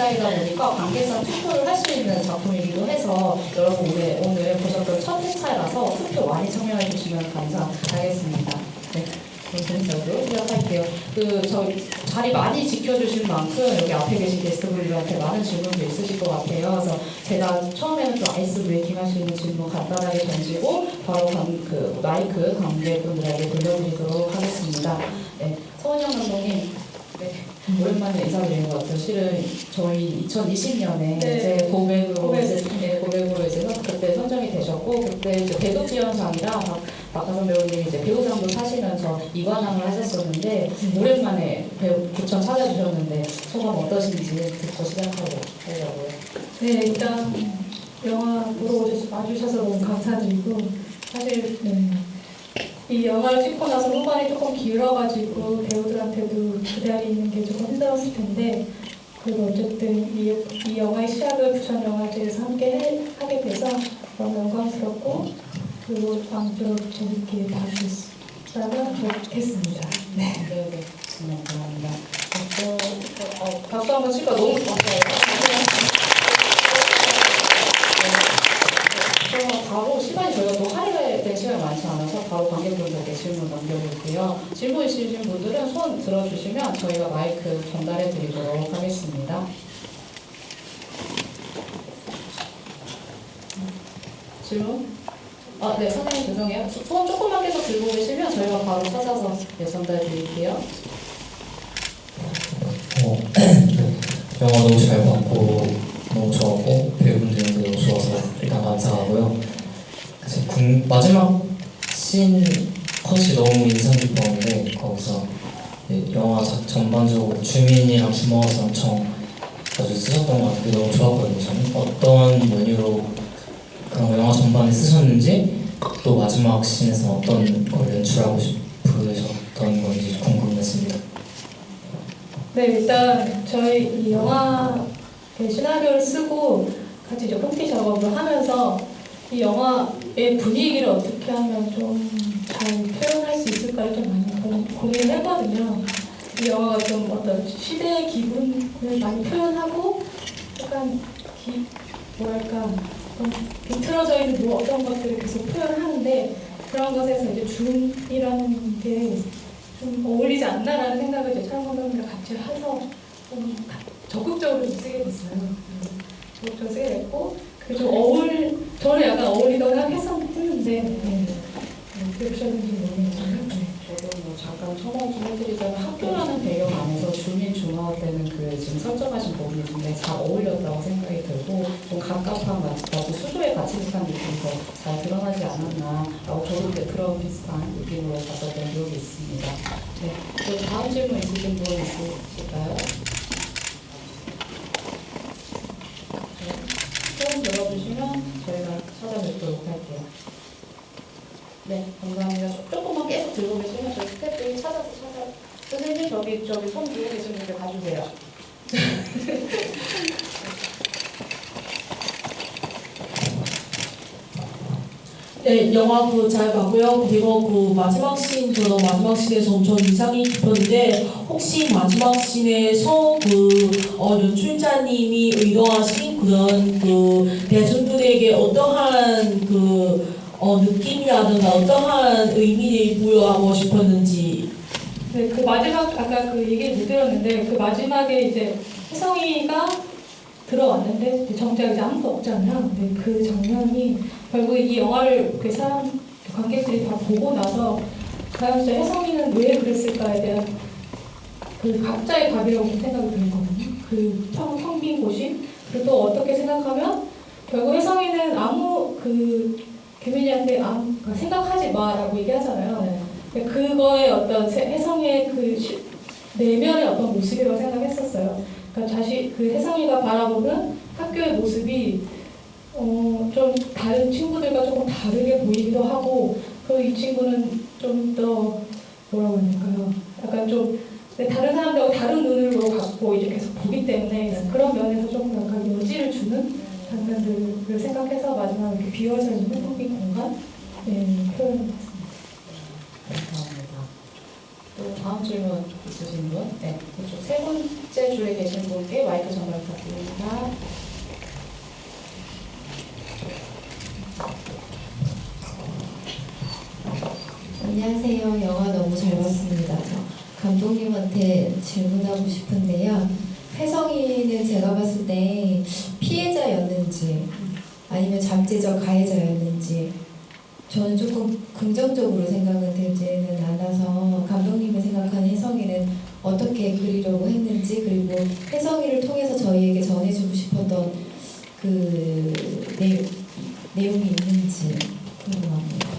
시간이다 보니까 관계성 투표를 할 수 있는 작품이기도 해서 여러분 오늘 보셨던 첫 회차라서 투표 많이 참여해 주시면 감사하겠습니다. 네. 본격적으로 시작할게요. 저희 자리 많이 지켜주신 만큼 여기 앞에 계신 게스트분들한테 많은 질문도 있으실 것 같아요. 그래서 제가 처음에는 좀 아이스 브레이킹 할 수 있는 질문 간단하게 던지고 바로 마이크 관객분들에게 돌려드리도록 하겠습니다. 네, 서은영 감독님, 네, 오랜만에 인사드리는 것 같아요. 실은 저희 2020년에 이제 고백으로 이제 그때 선정이 되셨고 그때 이제 배도기현상이랑 박하선 배우님이 이제 배우상도 타시면서 이관왕을 하셨었는데 오랜만에 부천 찾아주셨는데 소감 어떠신지 듣고 시작하고 하려고요. 네, 일단 영화 보러 와주셔서 너무 감사드리고 사실 이 영화를 찍고 나서 후반이 조금 길어가지고 배우들한테도 그 자리에 있는 게 조금 힘들었을 텐데 그리고 어쨌든 이 영화의 시작을 부천영화제에서 함께 하게 돼서 너무 영광스럽고 그리고 아무쪼록 재밌게 봐주셨다면 좋겠습니다. 네. 정말 감사합니다. 박수 한번 칠까 너무 감사해요. 바로 시간이 저희가 또 할애할 때 시간이 많지 않아서 바로 관객분들께 질문 넘겨볼게요. 질문 있으신 분들은 손 들어주시면 저희가 마이크 전달해 드리도록 하겠습니다. 질문? 네, 선생님 죄송해요. 손 조금만 계속 들고 계시면 저희가 바로 찾아서 전달해 드릴게요. 영화 너무 잘 봤고 너무 좋았고 배우분들도 너무 좋아서 일단 감사하고요. 마지막 씬 컷이 너무 인상 깊었는데 거기서 영화 전반적으로 주민이랑 주먹에서 엄청 자주 쓰셨던 것 같아요. 너무 좋았거든요. 저는 어떤 메뉴로 그런 영화 전반에 쓰셨는지 또 마지막 씬에서 어떤 걸 연출하고 싶으셨던 건지 궁금했습니다. 네, 일단 저희 이 영화 시나리오를 쓰고 같이 이제 홈티 작업을 하면서 이 영화의 분위기를 어떻게 하면 좀 잘 표현할 수 있을까를 좀 많이 고민을 했거든요. 이 영화가 좀 어떤 시대의 기분을 많이 표현하고 약간 뭐랄까 좀 비틀어져 있는 어떤 것들을 계속 표현을 하는데 그런 것에서 이제 줌이라는 게 좀 어울리지 않나라는 생각을 이제 촬영 감독님과 같이 해서 좀 적극적으로 쓰게 됐어요. 적극적으로 쓰게 됐고 그게 좀 저는 약간 어울리다고 생각했었는데 어떻게 보셨는지 모르겠지만 저도 잠깐 첨언 좀 해드리자면 학교라는 배경 안에서 주민 중화할 때는 지금 설정하신 부분이 굉장히 잘 어울렸다고 생각이 들고 좀 갑갑한 나도 수조에 갇힌 듯한 느낌이 더 잘 드러나지 않았나라고 저도 그런 비슷한 느낌으로 봤었던 기억이 있습니다. 네, 또 다음 질문 있으신 분 있으실까요? 소원 들어주시면 저희가 찾아뵙도록 할게요. 네, 감사합니다. 조금만 계속 들고 계시면 저희 스태프들이 찾아서 선생님 저기 손 들고 계신 분들 가주세요. 네, 영화 잘 봤고요. 그리고 마지막 씬에서 엄청 인상이 깊었는데 혹시 마지막 씬에서 연출자님이 의도하신 그런 대중들에게 어떠한 느낌이라든가 어떠한 의미를 부여하고 싶었는지. 네, 그 마지막 아까 그 얘기 못 들었는데 그 마지막에 이제 혜성이가 들어왔는데 정작 이제 아무도 없잖아요. 근데 그 장면이 결국 이 영화를 관객들이 다 보고 나서 과연 진짜 혜성이는 왜 그랬을까에 대한 그 각자의 답이라고 생각이 들거든요. 그 텅 빈 곳이. 그리고 또 어떻게 생각하면 결국 혜성이는 규민이한테 생각하지 마라고 얘기하잖아요. 네. 그거의 어떤 혜성이의 내면의 어떤 모습이라고 생각했었어요. 그러니까 혜성이가 바라보는 학교의 모습이 좀 다른 친구들과 조금 다르게 보이기도 하고 그리고 이 친구는 좀 더 뭐라고 해야 될까요? 약간 좀 다른 사람들하고 다른 눈으로 갖고 이제 계속 보기 때문에 그런 면에서 조금 약간 여지를 주는 장면들을 생각해서 마지막에 이렇게 비워져 있는 텅빈 공간 표현해봤습니다. 감사합니다. 또 다음 질문 있으신 분? 네, 이쪽 세 번째 줄에 계신 분께 마이크 전달 부탁드립니다. 안녕하세요. 영화 너무 잘 봤습니다. 저 감독님한테 질문하고 싶은데요. 혜성이는 제가 봤을 때 피해자였는지 아니면 잠재적 가해자였는지 저는 조금 긍정적으로 생각은 들지는 않아서 감독님이 생각하는 혜성이는 어떻게 그리려고 했는지 그리고 혜성이를 통해서 저희에게 전해주고 싶었던 그 내용이 있는지 궁금합니다.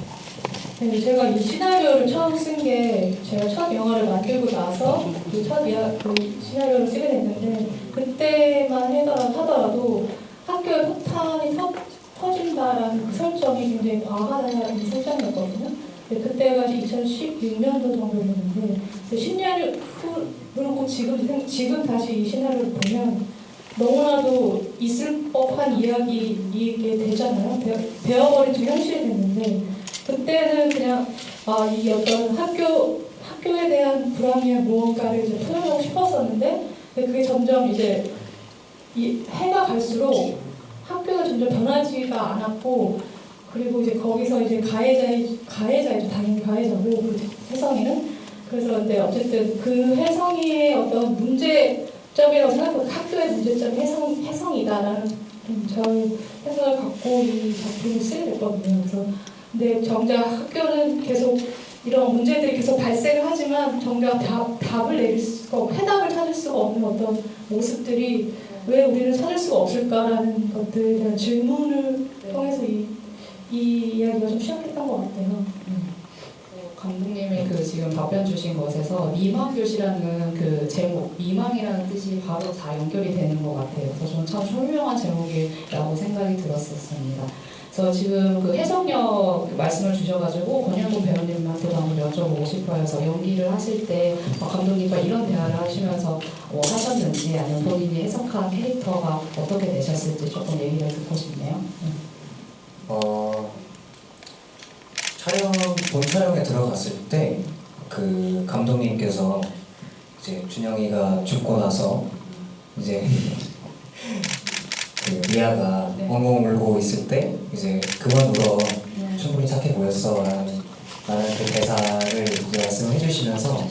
네, 제가 이 시나리오를 처음 쓴 게 제가 첫 영화를 만들고 나서 그 시나리오를 쓰게 됐는데 그때만 하더라도 학교에 폭탄이 터진다라는 그 설정이 굉장히 과하다는 설정이었거든요. 근데 그때가 2016년도 정도였는데 10년 후로 지금 다시 이 시나리오를 보면 너무나도 있을 법한 이야기이게 되잖아요. 되어버린 좀 현실이 됐는데 그때는 그냥 이 어떤 학교에 대한 불합리한 무언가를 이제 표현하고 싶었었는데 그게 점점 이제 이 해가 갈수록 학교가 점점 변하지가 않았고 그리고 이제 거기서 이제 가해자이죠. 당연히 가해자고 그 혜성이는 그래서 근데 어쨌든 그 혜성이의 어떤 문제점이라고 생각하고 학교의 문제점이 혜성이다라는 저의 생각을 갖고 이 작품을 쓰게 됐거든요. 그래서 근데 정작 학교는 계속 이런 문제들이 계속 발생을 하지만 정작 답을 내릴 수가 없고 해답을 찾을 수가 없는 어떤 모습들이 왜 우리는 찾을 수가 없을까라는 것들에 대한 질문을 통해서 이 이야기가 좀 시작했던 것 같아요. 감독님이 그 지금 답변 주신 것에서 미망교시라는 그 제목, 미망이라는 뜻이 바로 다 연결이 되는 것 같아요. 그래서 저는 참 훌륭한 제목이라고 생각이 들었었습니다. 그래서 지금 그 해석력 말씀을 주셔가지고 권영돈 배우님한테도 한번 여쭤보고 싶어요. 그래서 연기를 하실 때 감독님과 이런 대화를 하시면서 하셨는지 아니면 본인이 해석한 캐릭터가 어떻게 되셨을지 조금 얘기를 듣고 싶네요. 본 촬영에 들어갔을 때 그 감독님께서 이제 준영이가 죽고 나서 이제 그 미아가 엉엉 울고 있을 때 이제 그만 울어 충분히 착해 보였어 라는 그 대사를 이제 말씀을 해주시면서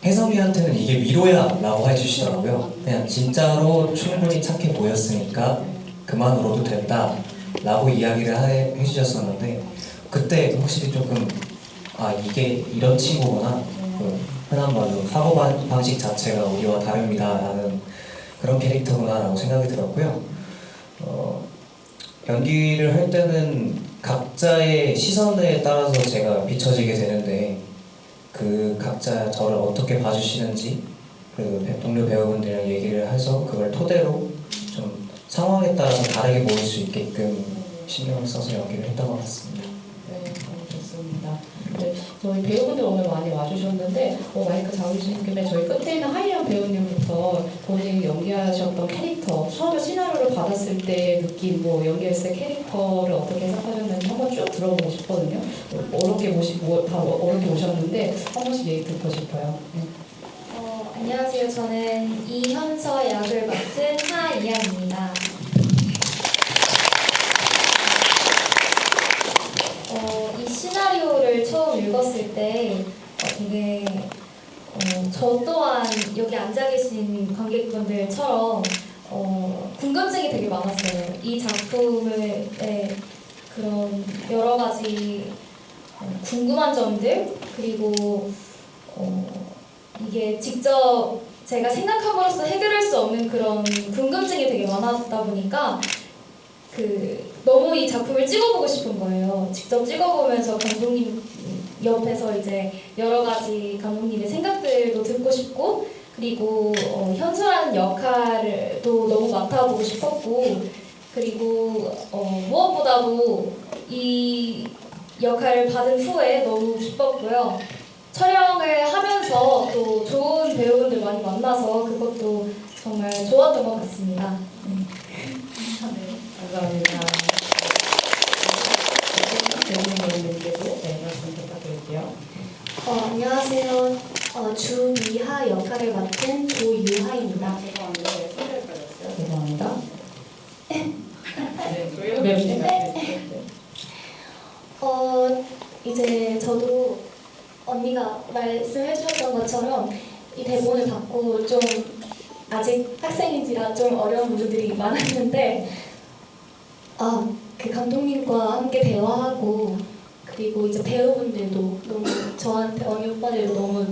혜성이한테는 이게 위로야 라고 해주시더라고요. 그냥 진짜로 충분히 착해 보였으니까 그만 울어도 된다 라고 이야기를 해주셨었는데 그때 확실히 조금 이게 이런 친구구나 그 흔한 말로 사고방식 자체가 우리와 다릅니다 라는 그런 캐릭터구나 라고 생각이 들었고요. 연기를 할 때는 각자의 시선에 따라서 제가 비춰지게 되는데 그 각자 저를 어떻게 봐주시는지 그리고 동료 배우분들이랑 얘기를 해서 그걸 토대로 좀 상황에 따라서 다르게 보일 수 있게끔 신경을 써서 연기를 했던 것 같습니다. 네, 너무 좋습니다. 네, 저희 배우분들 오늘 많이 와주셨는데 마이크 잡으신 김에 저희 끝에 있는 하이연 배우님부터 본인이 연기하셨던 캐릭터 처음에 시나리오를 받았을 때 느낌 연기했을 때 캐릭터를 어떻게 해석하셨는지 한번 쭉 들어보고 싶거든요. 어렵게 오셨는데 한 번씩 얘기 듣고 싶어요. 네. 안녕하세요. 저는 이현서 역을 맡은 하이연입니다. 이 시나리오를 처음 읽었을 때 되게 저 또한 여기 앉아 계신 관객분들처럼 궁금증이 되게 많았어요. 이 작품의 그런 여러 가지 궁금한 점들 그리고 이게 직접 제가 생각함으로써 해결할 수 없는 그런 궁금증이 되게 많았다 보니까 너무 이 작품을 찍어보고 싶은 거예요. 직접 찍어보면서 감독님 옆에서 이제 여러 가지 감독님의 생각들도 듣고 싶고 그리고 현수라는 역할도 너무 맡아보고 싶었고 그리고 무엇보다도 이 역할을 받은 후에 너무 기뻤고요. 촬영을 하면서 또 좋은 배우분들 많이 만나서 그것도 정말 좋았던 것 같습니다. 감사합니다. 배우님께도 말씀 부탁드릴게요. 안녕하세요. 주미하 역할을 맡은 조유하입니다. 죄송합니다. 이제 저도 아직 학생인지라 좀 어려운 부분들이 많았는데 그 감독님과 함께 대화하고 그리고 이제 배우분들도 너무 저한테 언니 오빠들도 너무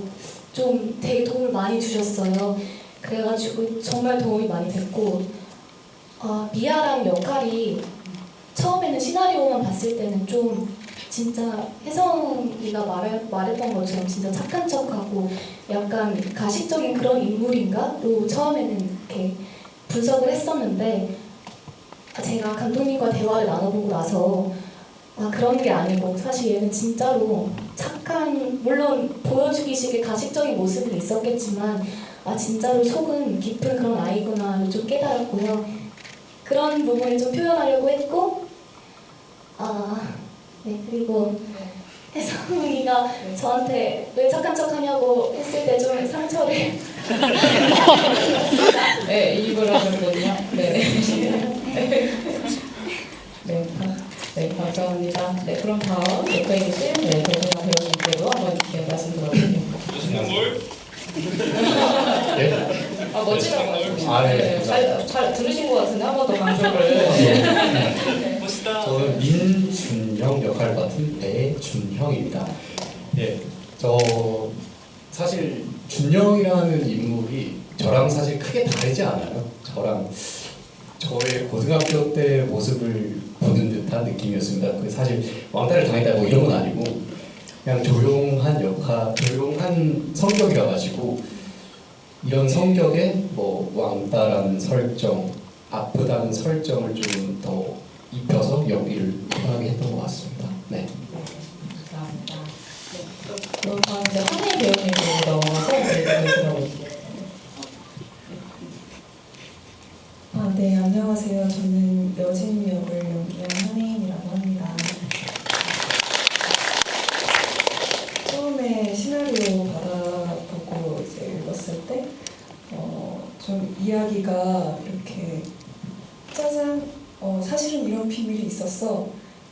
좀 되게 도움을 많이 주셨어요. 그래가지고 정말 도움이 많이 됐고 미아랑 역할이 처음에는 시나리오만 봤을 때는 좀 진짜 혜성이가 말했던 것처럼 진짜 착한 척하고 약간 가식적인 그런 인물인가로 처음에는 이렇게 분석을 했었는데 제가 감독님과 대화를 나눠보고 나서 그런 게 아니고 사실 얘는 진짜로 착한 물론 보여주기식의 가식적인 모습은 있었겠지만 진짜로 속은 깊은 그런 아이구나 좀 깨달았고요. 그런 부분을 좀 표현하려고 했고 네 그리고 혜성이가 저한테 왜 착한 척하냐고 했을 때 좀 상처를 네, 이입을 하셨군요. 네, 감사합니다. 네, 그럼 다음 옆에 계신 배정아 배우님께도 한번 말씀 들어볼게요. 멋있는 물? 멋지다고 하셨네요. 네. 잘 들으신 것 같은데 한 번 더 강조를. 멋있다. 저는 민준형 역할 맡은 배준형입니다. 예, 저 사실 준형이라는 인물이 저랑 사실 크게 다르지 않아요. 저의 고등학교 때 모습을 보는 듯한 느낌이었습니다. 그 사실 왕따를 당했다 뭐 이런 건 아니고 그냥 조용한 성격이라 가지고 이런 성격에 뭐 왕따라는 설정, 아프다는 설정을 좀 더 입혀서 연기를 편하게 했던 것 같습니다. 네. 감사합니다. 네, 그럼 다음 이제 한혜 배우님으로 넘어가서 얘기를 들어볼게요. 네, 안녕하세요. 저는 여진 역을 연기한 한혜인이라고 합니다. 처음에 시나리오 받아보고 이제 읽었을 때 좀 이야기가 이렇게 짜잔 사실은 이런 비밀이 있었어.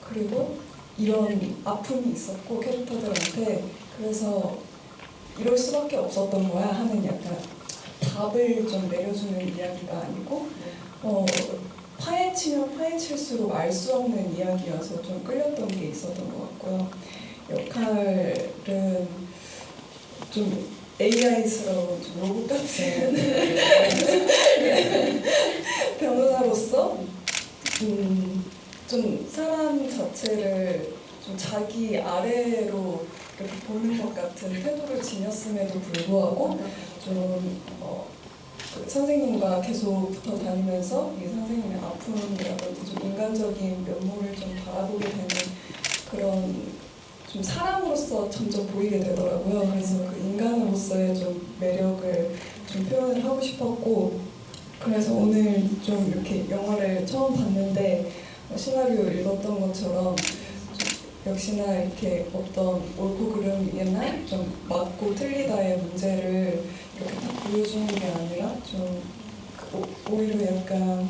그리고 이런 아픔이 있었고 캐릭터들한테 그래서 이럴 수밖에 없었던 거야 하는 약간 답을 좀 내려주는 이야기가 아니고 파헤치면 파헤칠수록 알 수 없는 이야기여서 좀 끌렸던 게 있었던 것 같고요. 역할은 좀 AI스러운 좀 로봇 같은 변호사로서 좀 사람 자체를 좀 자기 아래로 이렇게 보는 것 같은 태도를 지녔음에도 불구하고 좀 그 선생님과 계속 붙어 다니면서 이 선생님의 아픔이라든지 좀 인간적인 면모를 좀 바라보게 되는 그런 좀 사람으로서 점점 보이게 되더라고요. 그래서 그 인간으로서의 좀 매력을 좀 표현을 하고 싶었고 그래서 오늘 좀 이렇게 영화를 처음 봤는데 시나리오 읽었던 것처럼 역시나 이렇게 어떤 옳고 그름이나 좀 맞고 틀리다의 문제를 이렇게 딱 보여주는 게 아니라 좀 오히려 약간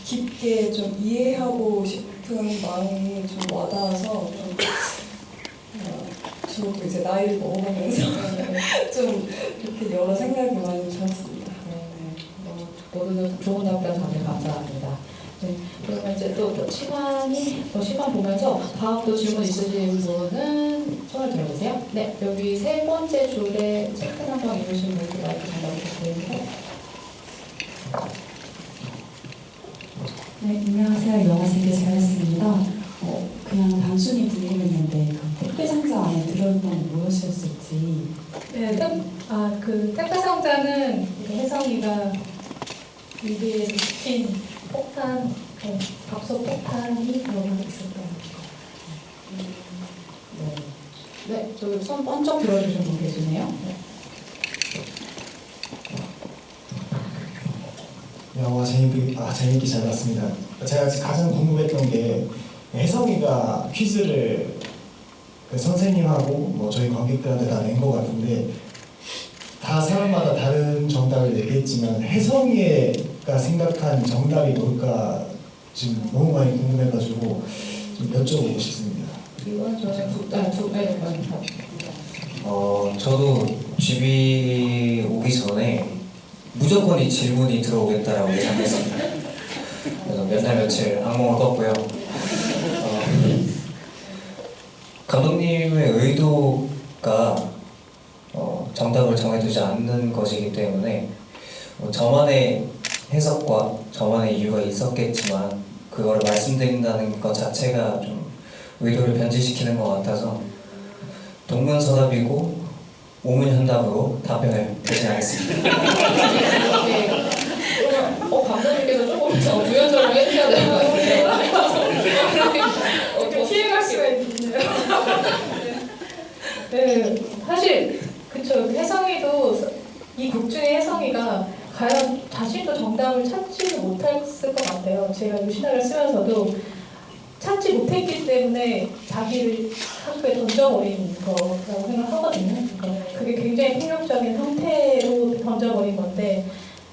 깊게 좀 이해하고 싶은 마음이 좀 와닿아서 좀 저도 이제 나이를 먹어가면서 좀 이렇게 여러 생각이 많이 들었습니다. 모두 좋은 답변 다들 감사합니다. 네, 그러면 이제 또 시간 보면서 다음 또 질문 있으신 분은 손을 들어주세요. 네, 여기 세 번째 줄에 체크 한번 입으신 분들 마이크 잠깐 부탁드립니다. 네, 안녕하세요. 영화 되게 잘했습니다. 그냥 단순히 궁금했는데 그 택배 상자 안에 들어있는 건 무엇이었을지. 네, 그 택배 상자는 혜성이가 위기에 시킨 폭탄, 밥솥 폭탄이 들어가 있었던 네, 저기 손 번쩍 들어주신 분 계시네요. 네. 영화 재밌게 잘 봤습니다. 제가 가장 궁금했던 게 혜성이가 퀴즈를 그 선생님하고 뭐 저희 관객들한테 다 낸 것 같은데 다 사람마다 다른 정답을 얘기했지만 혜성이가 생각한 정답이 뭘까 지금 너무 많이 궁금해가지고 좀 여쭤보고 싶습니다. 이건 저는 저도 집이 오기 전에 무조건 이 질문이 들어오겠다라고 예상했습니다. 그래서 몇 날 며칠 악몽을 꿨고요. 감독님의 의도가 정답을 정해두지 않는 것이기 때문에 저만의 해석과 저만의 이유가 있었겠지만 그거를 말씀드린다는 것 자체가 좀 의도를 변질시키는 것 같아서 동문서답이고 오문현답으로 답변을 대신하겠습니다. 네. 그러면 감독님께서 조금 더 부연설을 해주셔야 되는 것 같아요. 이렇게 피해갈 수가 있네요. 네, 사실 그쵸. 혜성이도 이 곡 중에 혜성이가 과연 자신도 정답을 찾지 못했을 것 같아요. 제가 이 시나리오를 쓰면서도 찾지 못했기 때문에 자기를 학교에 던져버린 거라고 생각하거든요. 그게 굉장히 폭력적인 형태로 던져버린 건데,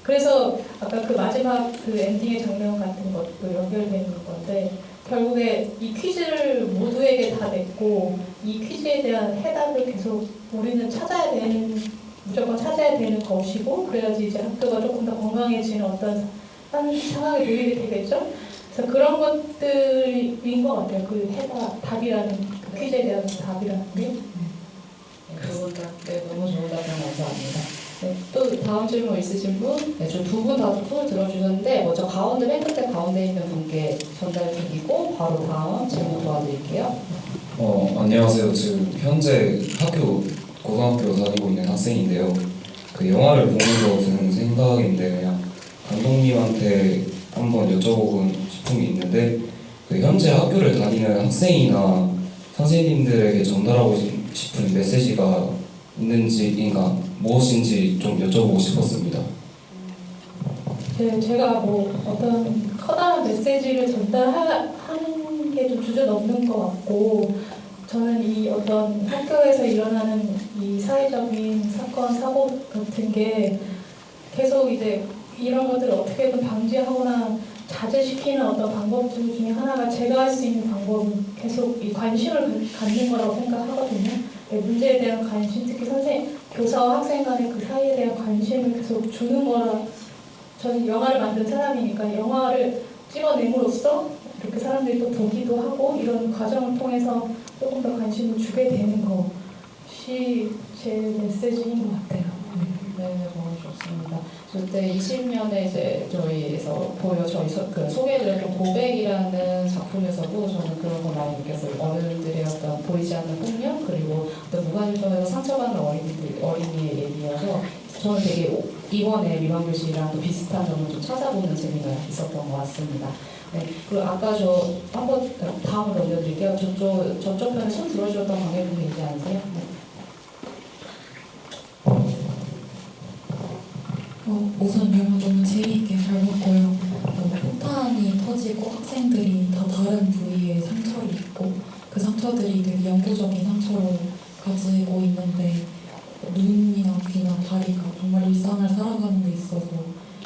그래서 아까 그 마지막 그 엔딩의 장면 같은 것도 연결되는 건데, 결국에 이 퀴즈를 모두에게 다 냈고 이 퀴즈에 대한 해답을 계속 우리는 무조건 찾아야 되는 것이고, 그래야지 이제 학교가 조금 더 건강해지는 어떤 상황에 도입이 되겠죠. 그래서 그런 것들인 것 같아요. 그 답이라는 그 퀴즈에 대한 답이라는 게. 두분 다, 네, 너무 좋은 답변 감사합니다. 네, 또 다음 질문 있으신 분? 네, 저 두 분 다 손을 들어주셨는데 먼저 가운데 맨 끝에 가운데 있는 분께 전달드리고 바로 다음 질문 도와드릴게요. 안녕하세요. 지금 현재 고등학교 다니고 있는 학생인데요. 그 영화를 보면서 드는 생각인데 그냥 감독님한테 한번 여쭤보고 싶은 게 있는데, 그 현재 학교를 다니는 학생이나 선생님들에게 전달하고 싶은 메시지가 있는지인가 무엇인지 좀 여쭤보고 싶었습니다. 네, 제가 뭐 어떤 커다란 메시지를 전달하는 게 좀 주저넘는 것 같고, 저는 이 어떤 학교에서 일어나는 이 사회적인 사건, 사고 같은 게 계속 이제 이런 것들을 어떻게든 방지하거나 자제시키는 어떤 방법 중에 하나가 제가 할 수 있는 방법은 계속 이 관심을 갖는 거라고 생각하거든요. 문제에 대한 관심, 특히 교사와 학생 간의 그 사이에 대한 관심을 계속 주는 거라. 저는 영화를 만든 사람이니까 영화를 찍어냄으로써 이렇게 사람들이 또 보기도 하고 이런 과정을 통해서 조금 더 관심을 주게 되는 것이 제 메시지인 것 같아요. 네, 너무 좋습니다. 그때 20년에 이제 저희에서 그 소개해드렸던 고백이라는 작품에서도 저는 그런 걸 많이 느꼈어요. 어른들의 어떤 보이지 않는 폭력, 그리고 어떤 무관심에서 상처받는 어린이의 얘기여서 저는 되게 이번에 미방교실이랑 또 비슷한 점을 좀 찾아보는 재미가 있었던 것 같습니다. 네, 그리고 아까 저 한번 다음으로 넘겨드릴게요. 저쪽 편에 손 들어주셨던 관객분이 있지 않으세요? 네. 우선 영화 너무 재미있게 잘 봤고요. 폭탄이 터지고 학생들이 다 다른 부위에 상처를 입고 그 상처들이 되게 영구적인 상처로 가지고 있는데 눈이나 귀나 다리가 정말 일상을 살아가는 데 있어서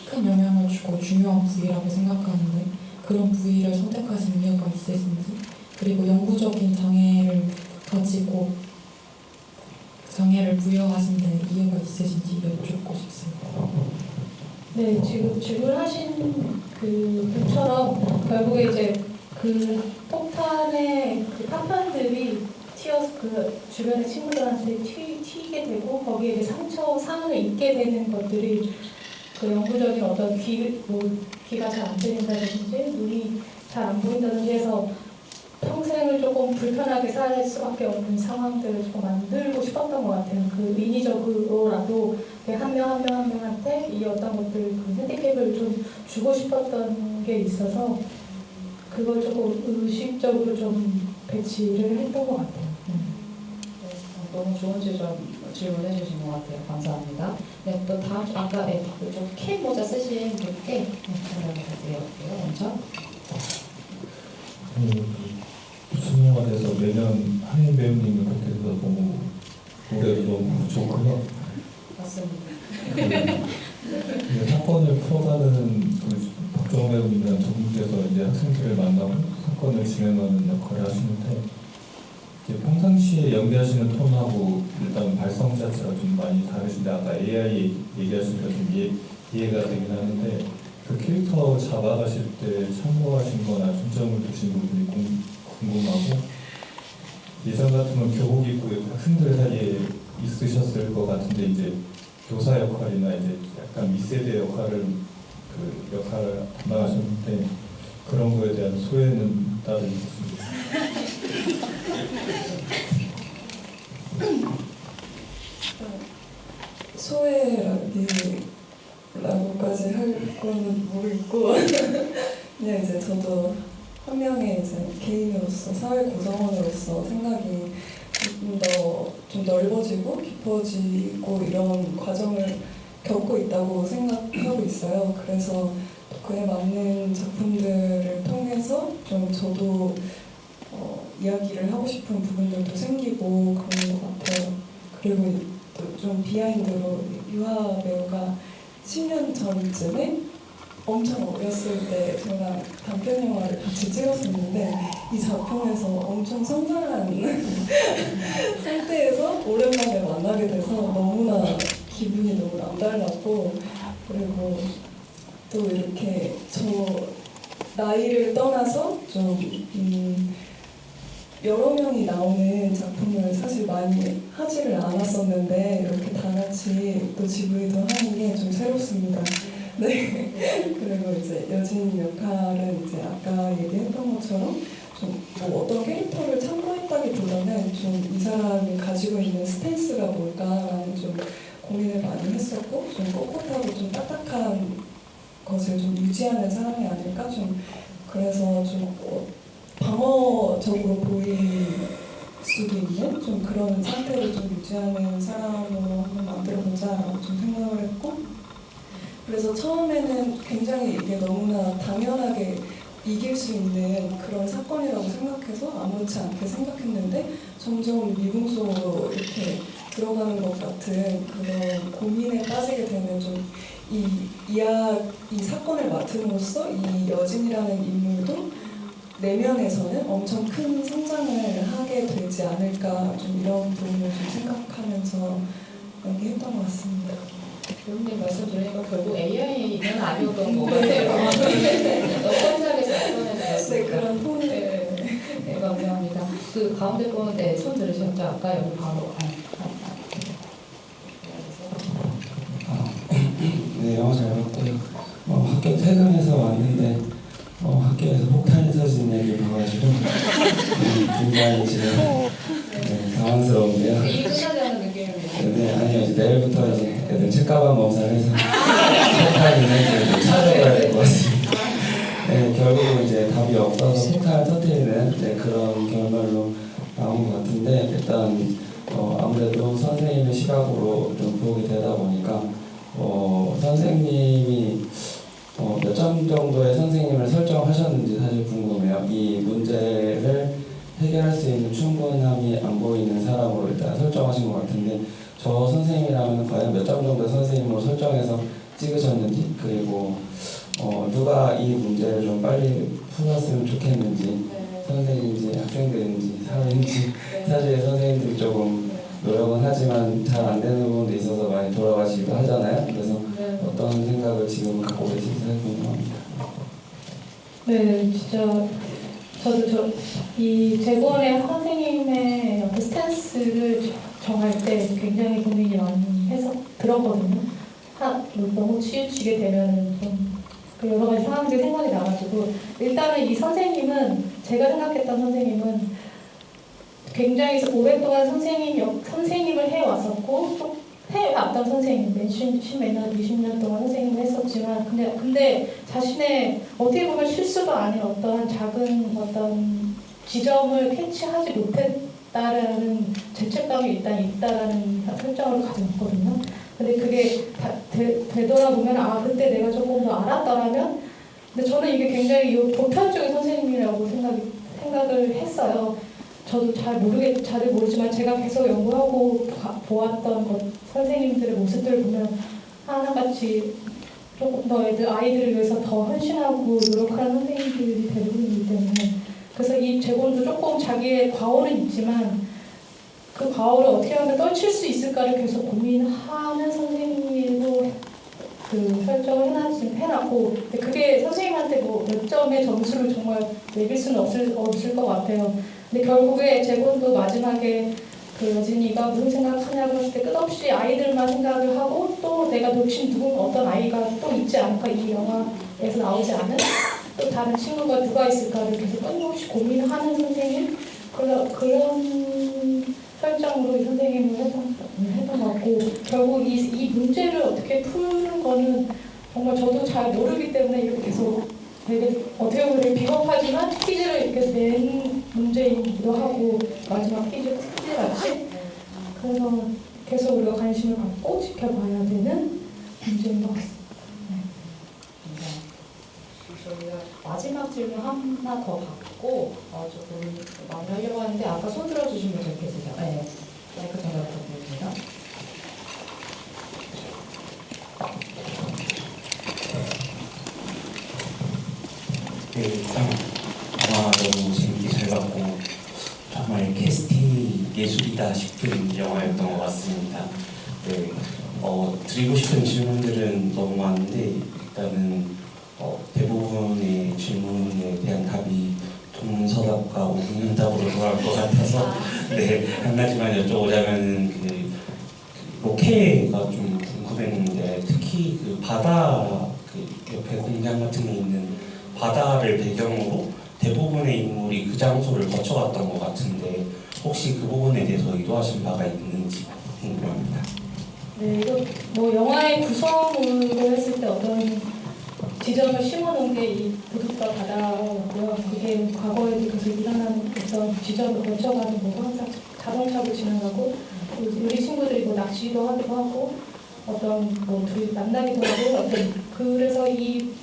큰 영향을 주고 중요한 부위라고 생각하는데, 그런 부위를 선택하신 이유가 있으신지, 그리고 영구적인 장애를 가지고 장애를 부여하신 데 이유가 있으신지 여쭙고 싶습니다. 네, 지금 질문하신 그 분처럼 결국에 이제 그 폭탄의 그 파편들이 튀어서 그 주변의 친구들한테 튀게 되고 거기에 이제 상을 입게 되는 것들이 그 영구적인 어떤 귀가 잘 안 들린다든지 눈이 잘 안 보인다든지 해서 평생을 조금 불편하게 살 수밖에 없는 상황들을 조금 만들고 싶었던 것 같아요. 그 인위적으로라도 한 명 한 명한테 이 어떤 것들 그 핸디캡을 좀 주고 싶었던 게 있어서 그걸 조금 의식적으로 좀 배치를 했던 것 같아요. 네, 너무 좋은 질문해 주신 것 같아요. 감사합니다. 네, 또 다음 아까 좀 캡 모자 쓰신 분께 전달드릴게요. 먼저. 무슨 영화에서 매년 한인 배우님을 뵙게 돼서 너무 노래도 너무 좋고요. 맞습니다. 사건을 풀어가는 그 박정호 배우님이랑 저분께서 이제 학생들을 만나고 사건을 진행하는 역할을 하시는데, 이제 평상시에 연기하시는 톤하고 일단 발성 자체가 좀 많이 다르신데, 아까 AI 얘기하시니까 좀 이해가 되긴 하는데 그 캐릭터 잡아가실 때 참고하신 거나 중점을 두신 부분이 궁금하고 예전 같으면 교복 입고 학생들 사이에 있으셨을 것 같은데 이제 교사 역할이나 이제 약간 윗세대 역할을 담당하셨는데 그런 거에 대한 소회는 따로 있었습니다. 소외라고까지 할 거는 모르겠고 그냥 이제 저도 한 명의 이제 개인으로서 사회 구성원으로서 생각이 좀 넓어지고 깊어지고 이런 과정을 겪고 있다고 생각하고 있어요. 그래서 그에 맞는 작품들을 통해서 좀 저도 이야기를 하고 싶은 부분들도 생기고 그런 것 같아요. 그리고 또 좀 비하인드로 유하 배우가 10년 전쯤에 엄청 어렸을 때 저랑 단편 영화를 같이 찍었었는데 이 작품에서 엄청 성장한 상태에서 오랜만에 만나게 돼서 너무나 기분이 너무 남달랐고 그리고 또 이렇게 저 나이를 떠나서 좀 여러 명이 나오는 작품을 사실 많이 하지를 않았었는데 이렇게 다 같이 또 GV도 하는 게 좀 새롭습니다. 네. 그리고 이제 여진 역할은 이제 아까 얘기했던 것처럼 좀 뭐 어떤 캐릭터를 참고했다기보다는 좀 이 사람이 가지고 있는 스탠스가 뭘까라는 좀 고민을 많이 했었고 좀 꼿꼿하고 좀 딱딱한 것을 좀 유지하는 사람이 아닐까 좀 그래서 좀 방어적으로 보일 수도 있는 좀 그런 상태를 좀 유지하는 사람으로 한번 만들어보자라고 좀 생각을 했고 그래서 처음에는 굉장히 이게 너무나 당연하게 이길 수 있는 그런 사건이라고 생각해서 아무렇지 않게 생각했는데 점점 미궁 속으로 이렇게 들어가는 것 같은 그런 고민에 빠지게 되면 좀 이 사건을 맡음으로써 이 여진이라는 인물도 내면에서는 엄청 큰 성장을 하게 되지 않을까 좀 이런 부분을 좀 생각하면서 연기했던 것 같습니다. 배우님 말씀 들으니까 결국 AI는 아니었던 것 같아요. 너무 잘 표현해주셨습니다. 네, 그런 톤을. 네, 감사합니다. 그 가운데 분, 네, 손 들으셨죠? 아까 여기 바로. 네, 영화 잘 봤고요. 학교 퇴근해서 왔는데 학교에서 폭탄이 터진 얘기 봐가지고 굉장히 지금 당황스러운데요. 일이 끝나지 않은 느낌입니다. 네, 아니요. 이제 내일부터 이제 애들 책가방 검사를 해서 폭탄이 있는지 찾아가야 될 것 같습니다. 네, 결국은 이제 답이 없어서 폭탄을 터뜨리는 그런 결말로 나온 것 같은데 일단 아무래도 선생님의 시각으로 좀 보게 되다 보니까 선생님이 몇 점 정도의 선생님을 설정하셨는지 사실 궁금해요. 이 문제를 해결할 수 있는 충분함이 안 보이는 사람으로 일단 설정하신 것 같은데 저 선생님이라면 과연 몇 점 정도의 선생님으로 설정해서 찍으셨는지 그리고 누가 이 문제를 좀 빨리 풀었으면 좋겠는지 선생님인지 학생들인지 사회인지 사실 선생님들이 조금 노력은 하지만 잘 안 되는 부분도 있어서 많이 돌아가시기도 하잖아요. 그래서 어떤 생각을 지금 갖고 계신지 궁금합니다. 네, 진짜 저도 이 재건의 선생님의 어떤 스탠스를 정할 때 굉장히 고민이 많이 해서 들었거든요. 너무 치우치게 되면 좀 여러 가지 상황들이 생각이 나가지고 일단은 이 선생님은 제가 생각했던 선생님은 굉장히 오랫동안 선생님을 해왔었고 또 해왔던 선생님, 10몇 년, 20년 동안 선생님을 했었지만 근데 자신의 어떻게 보면 실수도 아닌 어떠한 작은 어떤 지점을 캐치하지 못했다라는 죄책감이 일단 있다라는 설정을 가지고 있거든요. 근데 그게 되돌아보면 그때 내가 조금 더 알았더라면 근데 저는 이게 굉장히 보편적인 선생님이라고 생각을 했어요. 저도 잘 모르지만 제가 계속 연구하고 보았던 선생님들의 모습들을 보면 하나같이 조금 더 아이들을 위해서 더 헌신하고 노력하는 선생님들이 대부분이기 때문에 그래서 이 재건도 조금 자기의 과오는 있지만 그 과오를 어떻게 하면 떨칠 수 있을까를 계속 고민하는 선생님으로 그 설정을 해놨고 근데 그게 선생님한테 뭐 몇 점의 점수를 정말 매길 수는 없을 것 같아요. 근데 결국에 제본도 마지막에 그 여진이가 무슨 생각하냐고 했을 때 끝없이 아이들만 생각을 하고 또 내가 놓친 어떤 아이가 또 있지 않을까, 이 영화에서 나오지 않은 또 다른 친구가 누가 있을까를 계속 끊임없이 고민하는 선생님, 그런 설정으로 이 선생님을 했던 것 같고, 결국 이 문제를 어떻게 푸는 거는 정말 저도 잘 모르기 때문에 이렇게 계속 되게 어떻게 보면 되게 비겁하지만 퀴즈를 이렇게 낸 문제이기도 하고, 마지막 퀴즈 같이. 그래서 계속 우리가 관심을 갖고 지켜봐야 되는 문제인 것 같습니다. 저희가 마지막 질문 하나 더 받고 조금 마무리하려고 하는데, 아까 손 들어주신 분 좀 계세요. 네, 마이크 전달 부탁드립니다. 네, 일단 영화 너무 재밌게 잘 봤고 정말 캐스팅 예술이다 싶은 영화였던 것 같습니다. 네, 드리고 싶은 질문들은 너무 많은데 일단은 대부분의 질문에 대한 답이 동서답과 오분답으로 돌아올 것 같아서 네, 한 가지만 여쭤보자면 그 로케가 좀 궁금했는데, 특히 그 바다 그 옆에 공장 같은 게 있는 바다를 배경으로 대부분의 인물이 그 장소를 거쳐갔던 것 같은데 혹시 그 부분에 대해서 의도하신 바가 있는지 궁금합니다. 네, 이거 뭐 영화의 구성으로 했을 때 어떤 지점을 심어놓은 게 이 부둣가 바다고요. 그게 과거에도 계속 일어나는 어떤 지점을 거쳐가는 뭐 항상 자동차로 지나가고, 우리 친구들이 뭐 낚시도 하기도 하고, 어떤 뭐 둘이 만나기도 하고, 어떤 그래서 이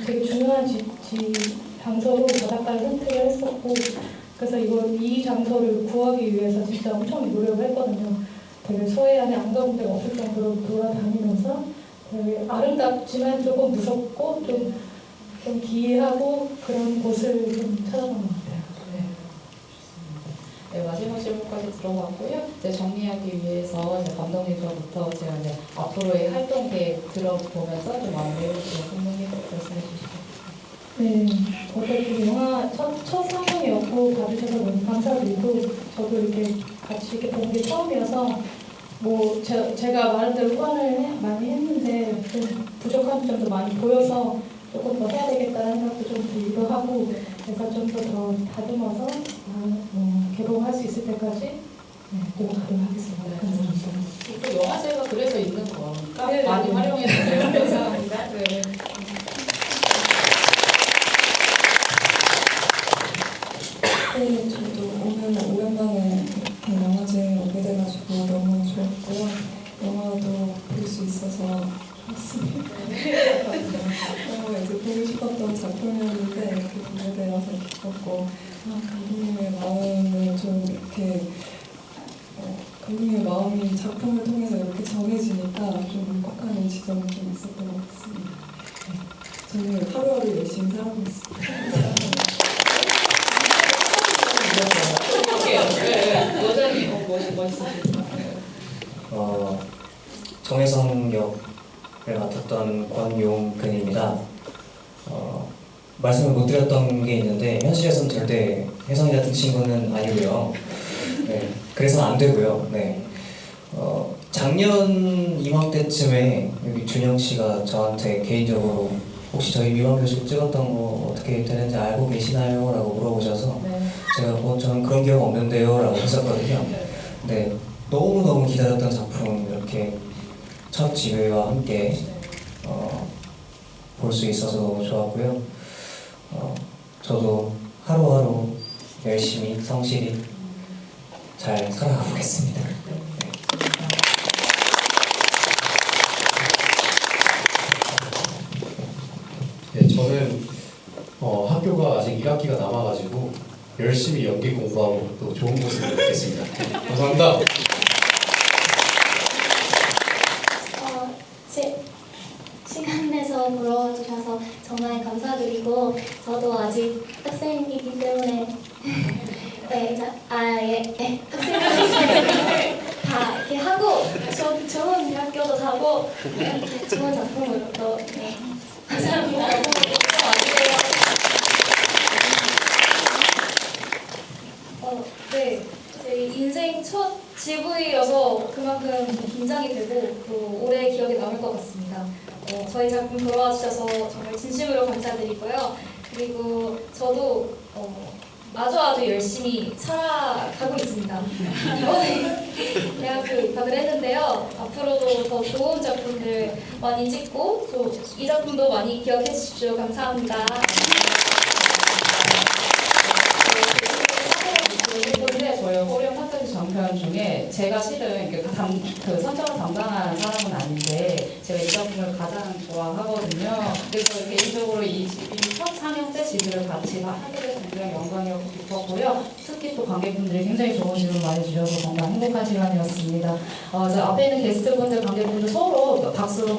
되게 중요한 장소로 바닷가를 선택을 했었고, 그래서 이 장소를 구하기 위해서 진짜 엄청 노력을 했거든요. 되게 소해안에 안 가본 데가 없을 정도로 돌아다니면서 되게 아름답지만 조금 무섭고 좀 기이하고 그런 곳을 좀 찾아본 것 같아요. 네, 마지막 질문까지 들어봤고요. 이제 정리하기 위해서 이제 감독님부터 제가 이제 앞으로의 활동 계획 들어보면서 좀 마무리해주시고 감독님 말씀해 주시죠. 네, 어쨌든 영화 첫 상영이었고 봐주셔서 너무 감사드리고, 저도 이렇게 같이 이렇게 본 게 처음이어서 뭐 제가 말한 대로 후원을 많이 했는데 좀 부족한 점도 많이 보여서 조금 더 해야 되겠다는 생각도 좀 들기도 하고, 그래서 좀 더 다듬어서 개봉할 수 있을 때까지 노력하도록 하겠습니다. 감사합니다. 또 영화제가 그래서 있는 거니까 네, 많이 네. 활용해주세요. 감사합니다. 네. 네, 저도 오늘 오랜만에 이렇게 영화제에 오게 돼가지고 너무 좋았고요. 영화도 볼 수 있어서 좋았습니다. 너무 이제 보고 싶었던 작품이었는데 이렇게 보게 되어서 기뻤고, 감독님의 마음을 좀 이렇게 감독님의 마음이 작품을 통해서 이렇게 정해지니까 좀 울컥하는 지점이 좀 있었던 것 같습니다. 저는 하루하루 열심히 살아가고 있습니다. 여전히 멋있으시죠? 정혜성 역을 맡았던 권용근입니다. 말씀을 못 드렸던 게 있는데 현실에서는 절대 혜성이 같은 친구는 아니고요. 네, 그래서 안 되고요. 네. 작년 이맘때쯤에 여기 준영 씨가 저한테 개인적으로 혹시 저희 미완교실 찍었던 거 어떻게 되는지 알고 계시나요? 라고 물어보셔서 제가 저는 그런 기억 없는데요 라고 했었거든요. 네, 너무너무 기다렸던 작품 이렇게 첫 지회와 함께 볼 수 있어서 너무 좋았고요. 저도 하루하루 열심히 성실히 잘 살아가 보겠습니다. 네, 저는 학교가 아직 1학기가 남아가지고 열심히 연기 공부하고 또 좋은 모습을 보겠습니다. 감사합니다. 시간 내서 보러 주셔서 정말 감사드리고, 저도 아직 학생이기 때문에 학생들이 다 이렇게 하고 좋은 대학교도 가고 좋은 작품을 만나게 되고 또 오래 기억에 남을 것 같습니다. 저희 작품 돌아와 주셔서 정말 진심으로 감사드리고요. 그리고 저도 아주 열심히 살아가고 있습니다. 이번에 대학교 입학을 했는데요. 앞으로도 더 좋은 작품들 많이 찍고 또 이 작품도 많이 기억해 주십시오. 감사합니다. 근데 저희 호령 판타지 장편 중에 제가 실은 그 선정을 담당한 사람은 아닌데 제가 이 작품을 가장 좋아하거든요. 그래서 개인적으로 이 첫 상영 때 지비를 같이 하게 돼서 굉장히 영광이었고 기뻤고요. 특히 또 관객분들이 굉장히 좋은 질문 많이 주셔서 정말 행복한 시간이었습니다. 저 앞에 있는 게스트분들, 관객분들 서로 박수로